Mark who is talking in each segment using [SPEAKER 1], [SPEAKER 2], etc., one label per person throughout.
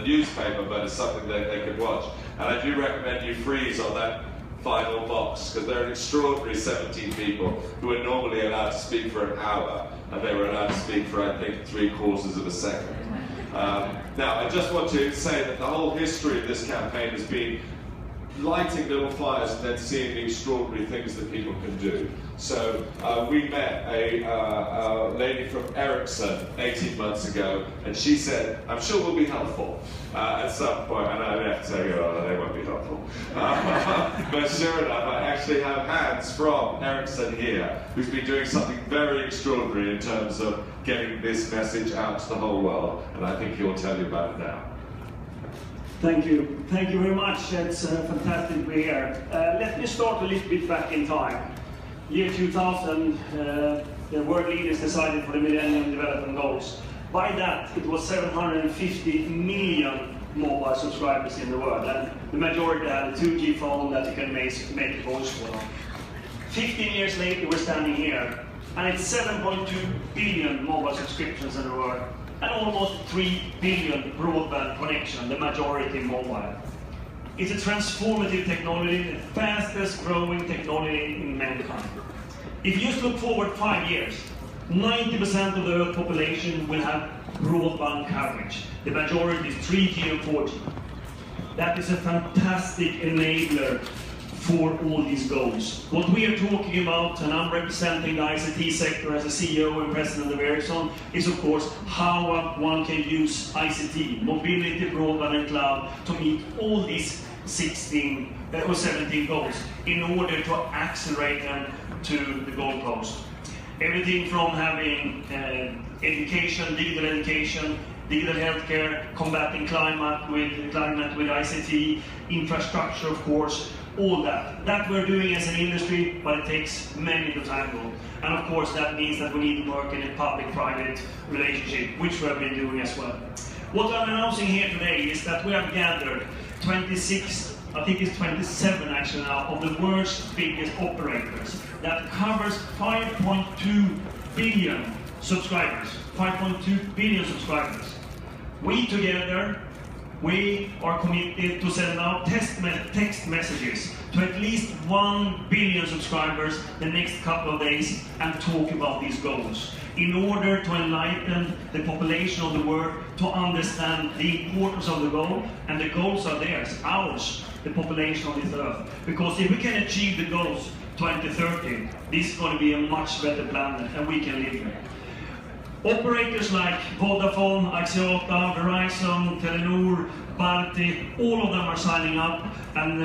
[SPEAKER 1] newspaper, but it's something that they could watch. And I do recommend you freeze on that final box, because there are an extraordinary 17 people who are normally allowed to speak for an hour, and they were allowed to speak for, I think, 3/4 of a second. Now, I just want to say that the whole history of this campaign has been lighting little fires and then seeing the extraordinary things that people can do. So we met a lady from Ericsson 18 months ago, and she said, I'm sure we'll be helpful at some point, and I left saying, oh, they won't be helpful. But sure enough, I actually have Hans from Ericsson here, who's been doing something very extraordinary in terms of getting this message out to the whole world, and I think he'll tell you about it now.
[SPEAKER 2] Thank you. Thank you very much. It's fantastic to be here. Let me start a little bit back in time. Year 2000, the world leaders decided for the Millennium Development Goals. By that, it was 750 million mobile subscribers in the world, and the majority had a 2G phone that you can make a voice call on. 15 years later, we're standing here, and it's 7.2 billion mobile subscriptions in the world, and almost 3 billion broadband connections, the majority mobile. It's a transformative technology, the fastest growing technology in mankind. If you just look forward 5 years, 90% of the Earth population will have broadband coverage. The majority is 3G and 4G. That is a fantastic enabler for all these goals. What we are talking about, and I'm representing the ICT sector as a CEO and president of Ericsson, is of course how one can use ICT, mobility, broadband and cloud, to meet all these 16 or 17 goals in order to accelerate them to the goalpost. Everything from having education, digital healthcare, combating climate with ICT, infrastructure of course, all that. That we're doing as an industry, but it takes many to tangle. And of course that means that we need to work in a public-private relationship, which we have been doing as well. What I'm announcing here today is that we have gathered 26, I think it's 27 actually now, of the world's biggest operators. That covers 5.2 billion subscribers. 5.2 billion subscribers. We together, we are committed to send out text messages to at least 1 billion subscribers the next couple of days and talk about these goals, in order to enlighten the population of the world to understand the importance of the goal. And the goals are theirs, ours, the population on this earth. Because if we can achieve the goals 2030, this is going to be a much better planet, and we can live there. Operators like Vodafone, Axiata, Verizon, Telenor, Bharti, all of them are signing up, and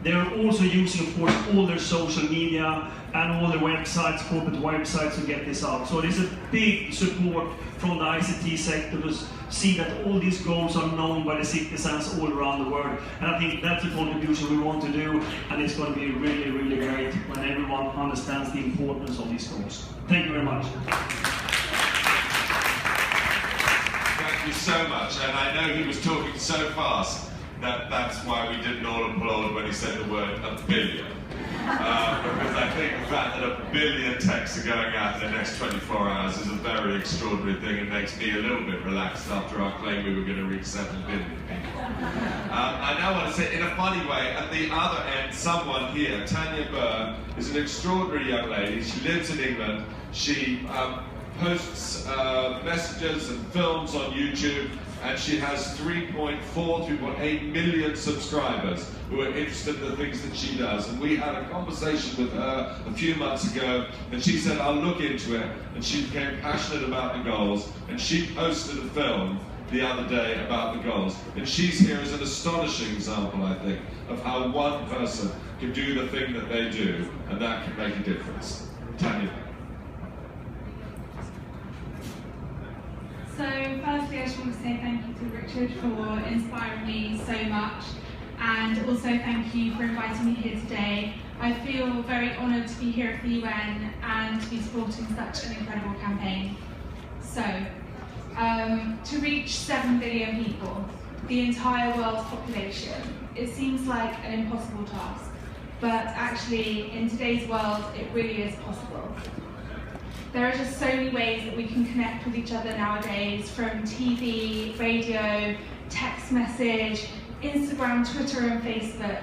[SPEAKER 2] they're also using, of course, all their social media and all their websites, corporate websites, to get this out. So there's a big support from the ICT sector to see that all these goals are known by the citizens all around the world. And I think that's a contribution we want to do, and it's going to be really, really great when everyone understands the importance of these goals. Thank you very much.
[SPEAKER 1] Thank you so much, and I know he was talking so fast that that's why we didn't all applaud when he said the word a billion. Because I think the fact that 1 billion texts are going out in the next 24 hours is a very extraordinary thing. It makes me a little bit relaxed after our claim we were going to reach 7 billion people. I now want to say, in a funny way, at the other end, someone here, Tanya Burr, is an extraordinary young lady. She lives in England. She posts messages and films on YouTube, and she has 3.8 million subscribers who are interested in the things that she does. And we had a conversation with her a few months ago, and she said, I'll look into it. And she became passionate about the goals, and she posted a film the other day about the goals. And she's here as an astonishing example, I think, of how one person can do the thing that they do, and that can make a difference. Tanya.
[SPEAKER 3] So firstly, I just want to say thank you to Richard for inspiring me so much, and also thank you for inviting me here today. I feel very honoured to be here at the UN and to be supporting such an incredible campaign. So, to reach 7 billion people, the entire world's population, it seems like an impossible task, but actually in today's world it really is possible. There are just so many ways that we can connect with each other nowadays, from TV, radio, text message, Instagram, Twitter and Facebook.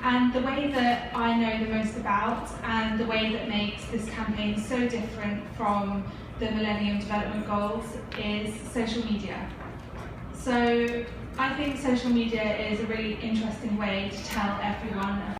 [SPEAKER 3] And the way that I know the most about, and the way that makes this campaign so different from the Millennium Development Goals, is social media. So I think social media is a really interesting way to tell everyone